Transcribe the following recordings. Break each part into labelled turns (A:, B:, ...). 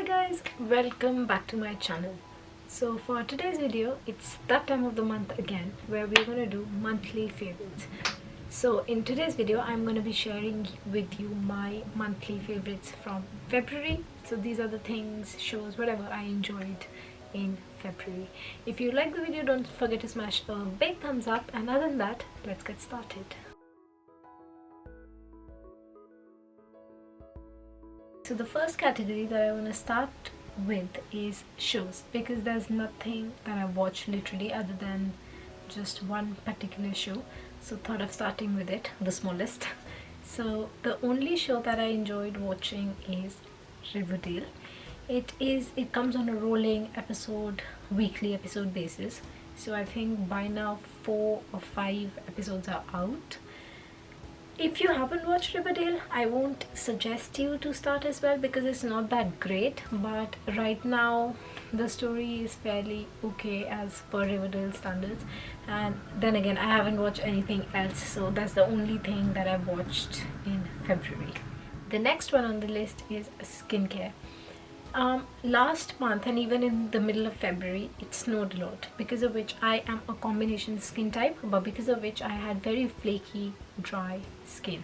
A: guys, welcome back to my channel. So for today's video, it's that time of the month again where we're going to do monthly favorites. So in today's video, I'm going to be sharing with you my monthly favorites from February. So these are the things, shows, whatever I enjoyed in February. If you like the video, don't forget to smash a big thumbs up, and other than that, let's get started. So the first category that I want to start with is shows, because there's nothing that I watch literally other than just one particular show. So thought of starting with it, the smallest. So the only show that I enjoyed watching is Riverdale. It comes on a rolling weekly episode basis. So I think by now 4 or 5 episodes are out. If you haven't watched Riverdale, I won't suggest you to start as well because it's not that great, but right now the story is fairly okay as per Riverdale standards, and then again I haven't watched anything else, so that's the only thing that I've watched in February. The next one on the list is skincare. Last month and even in the middle of February, it snowed a lot, because of which I am a combination skin type, but because of which I had very flaky, dry skin.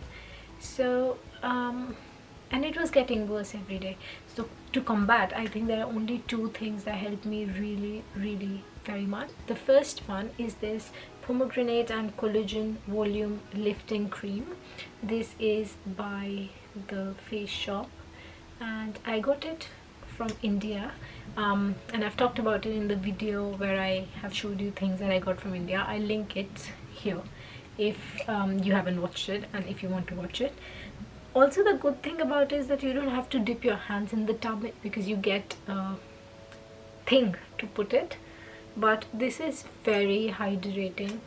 A: So and it was getting worse every day. So to combat, I think there are only 2 things that help me really very much. The first one is this pomegranate and collagen volume lifting cream. This is by the Face Shop and I got it from India, and I've talked about it in the video where I have showed you things that I got from India. I'll link it here if you haven't watched it and if you want to watch it. Also, the good thing about it is that you don't have to dip your hands in the tub because you get a thing to put it, but this is very hydrating.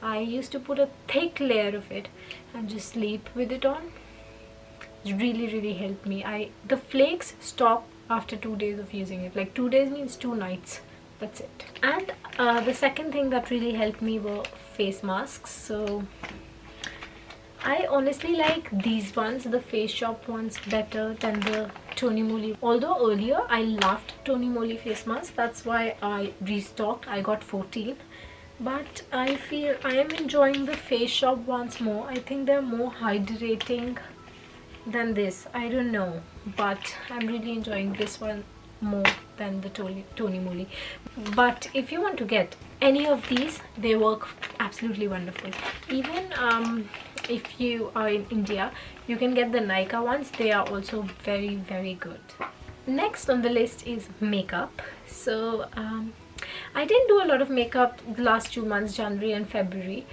A: I used to put a thick layer of it and just sleep with it on. It really helped me. The flakes stop after 2 days of using it. Like 2 days means 2 nights, that's it. And the second thing that really helped me were face masks. So I honestly like these ones, the Face Shop ones, better than the Tony Moly. Although earlier I loved Tony Moly face masks, that's why I restocked. I got 14, but I feel I am enjoying the Face Shop ones more. I think they're more hydrating than this. I don't know, but I'm really enjoying this one more than the Tony Moly. But if you want to get any of these, they work absolutely wonderful. Even if you are in India, you can get the Nykaa ones. They are also very good. Next on the list is makeup. So I didn't do a lot of makeup the last 2 months, January and February,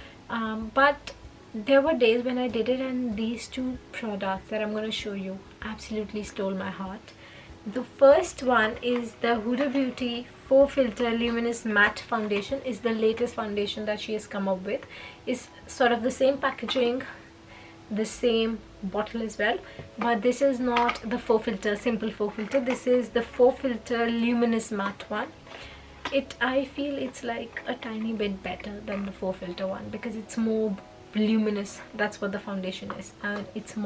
A: but there were days when I did it, and these 2 products that I'm going to show you absolutely stole my heart. The first one is the Huda Beauty 4 Filter Luminous Matte Foundation. Is the latest foundation that she has come up with. It's sort of the same packaging, the same bottle as well, but this is not the 4 filter simple 4 filter. This is the 4 filter luminous matte one. I feel it's like a tiny bit better than the 4 filter one because it's more luminous. That's what the foundation is, and it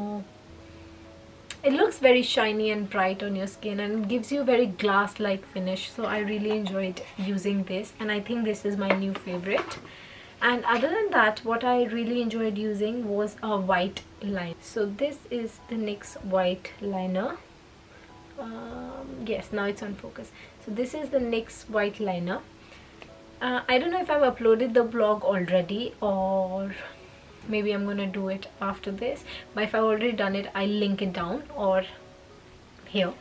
A: looks very shiny and bright on your skin, and it gives you a very glass-like finish. So I really enjoyed using this, and I think this is my new favorite. And other than that, what I really enjoyed using was a white liner. So this is the NYX white liner. Yes, now it's on focus. So this is the NYX white liner. I don't know if I've uploaded the vlog already, or maybe I'm gonna do it after this, but if I've already done it, I'll link it down or here.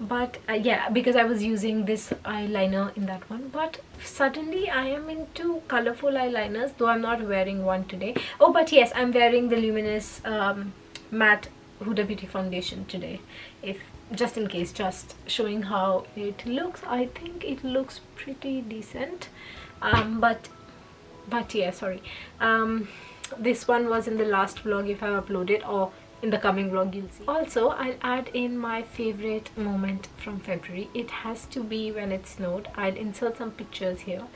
A: But yeah, because I was using this eyeliner in that one, but suddenly I am into colorful eyeliners, though I'm not wearing one today. Oh, but yes, I'm wearing the luminous matte Huda Beauty foundation today, if just in case, just showing how it looks. I think it looks pretty decent, but yeah, sorry, this one was in the last vlog. If I upload it, or in the coming vlog, you'll see. Also, I'll add in my favorite moment from February. It has to be when it snowed. I'll insert some pictures here,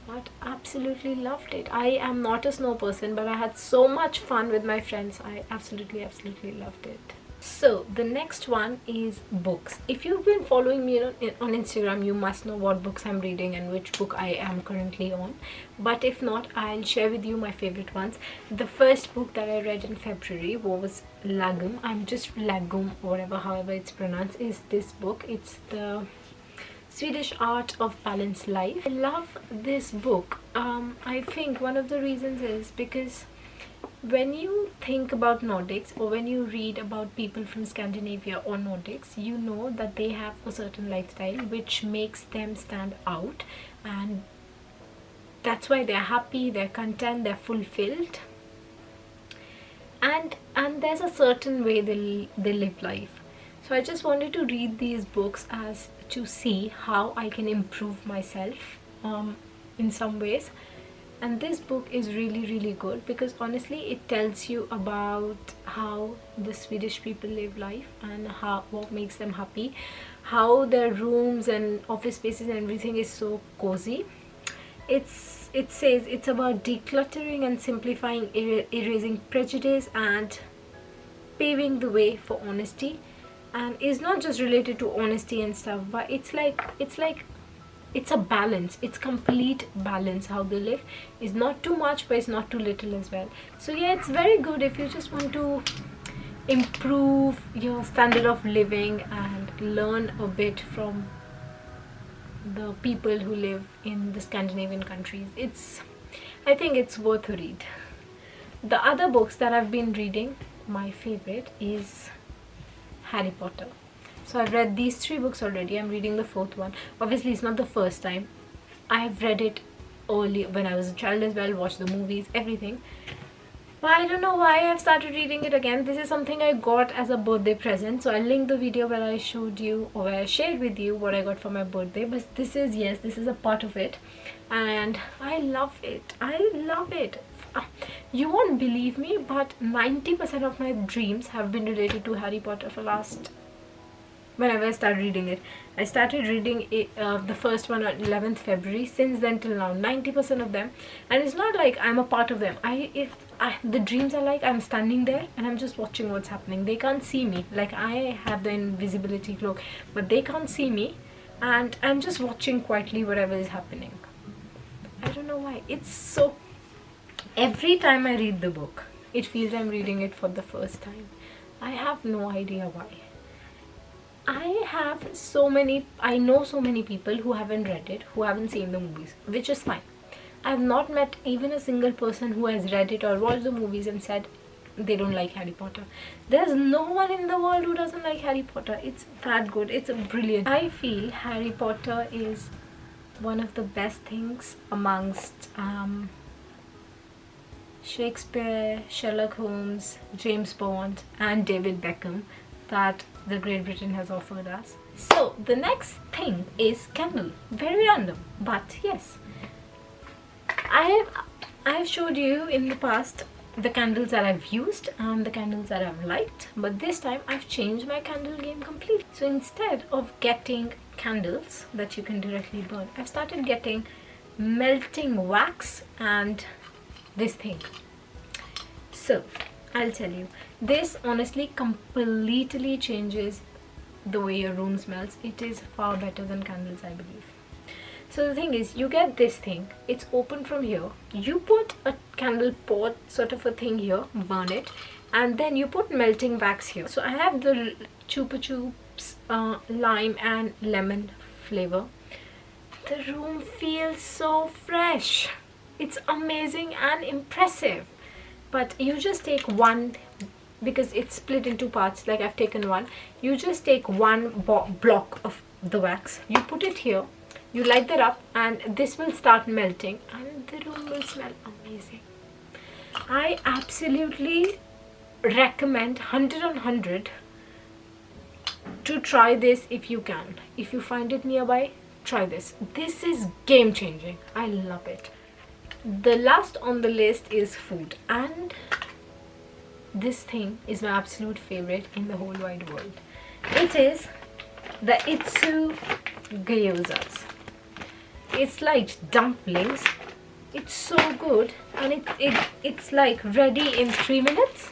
A: but absolutely loved it. I am not a snow person, but I had so much fun with my friends. I absolutely loved it. So the next one is books. If you've been following me on Instagram, you must know what books I'm reading and which book I am currently on. But if not, I'll share with you my favorite ones. The first book that I read in February was Lagom. I'm just Lagom, whatever, however it's pronounced, is this book. It's the Swedish Art of Balanced Life. I love this book. I think one of the reasons is because when you think about Nordics, or when you read about people from Scandinavia or Nordics, you know that they have a certain lifestyle which makes them stand out, and that's why they're happy, they're content, they're fulfilled, and there's a certain way they live life. So I just wanted to read these books as to see how I can improve myself in some ways. And this book is really good because honestly it tells you about how the Swedish people live life and what makes them happy, how their rooms and office spaces and everything is so cozy. It says it's about decluttering and simplifying, erasing prejudice and paving the way for honesty. And it's not just related to honesty and stuff, but it's a balance. It's complete balance. How they live is not too much, but it's not too little as well. So yeah, it's very good if you just want to improve your standard of living and learn a bit from the people who live in the Scandinavian countries. I think it's worth a read. The other books that I've been reading, my favorite is Harry Potter. So I've read these 3 books already. I'm reading the 4th one. Obviously it's not the first time. I've read it early when I was a child as well, watched the movies, everything. But I don't know why I've started reading it again. This is something I got as a birthday present. So I'll link the video where I showed you, or where I shared with you what I got for my birthday. But this is a part of it. And I love it. I love it. You won't believe me, but 90% of my dreams have been related to Harry Potter for whenever I started reading it. I started reading it, the first one on 11th February. Since then till now, 90% of them, and it's not like I'm a part of them. The dreams are like I'm standing there and I'm just watching what's happening. They can't see me. Like I have the invisibility cloak, but they can't see me, and I'm just watching quietly whatever is happening. I don't know why. It's so. Every time I read the book, it feels I'm reading it for the first time. I have no idea why. I know so many people who haven't read it, who haven't seen the movies, which is fine. I have not met even a single person who has read it or watched the movies and said they don't like Harry Potter. There's no one in the world who doesn't like Harry Potter. It's that good. It's brilliant. I feel Harry Potter is one of the best things amongst Shakespeare, Sherlock Holmes, James Bond and David Beckham that the Great Britain has offered us. So the next thing is candle. Very random, but yes. I've showed you in the past the candles that I've used and the candles that I've liked, but this time I've changed my candle game completely. So instead of getting candles that you can directly burn, I've started getting melting wax and this thing. So I'll tell you, this honestly completely changes the way your room smells. It is far better than candles, I believe. So the thing is, you get this thing, it's open from here, you put a candle pot sort of a thing here, burn it, and then you put melting wax here. So I have the Chupa Chups lime and lemon flavor. The room feels so fresh. It's amazing and impressive. But you just take one, because it's split into parts, like I've taken one. You just take one block of the wax, you put it here, you light that up, and this will start melting and the room will smell amazing. I absolutely recommend 100 on 100 to try this if you can. If you find it nearby, try this. This is game changing. I love it. The last on the list is food, and this thing is my absolute favorite in the whole wide world. It is the Itsu gyozas. It's like dumplings. It's so good, and it's like ready in 3 minutes.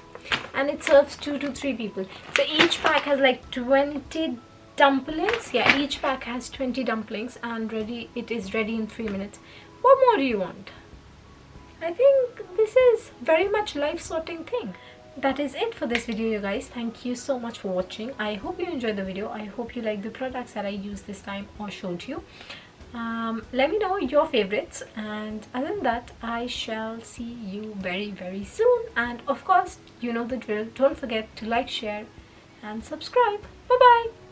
A: and it serves 2 to 3 people. So each pack has like 20 dumplings. Yeah, each pack has 20 dumplings, and it is ready in 3 minutes. What more do you want? I think this is very much life-sorting thing. That is it for this video, you guys. Thank you so much for watching. I hope you enjoyed the video. I hope you like the products that I used this time or showed you. Let me know your favorites, and other than that, I shall see you very, very soon. And of course, you know the drill. Don't forget to like, share and subscribe. Bye bye.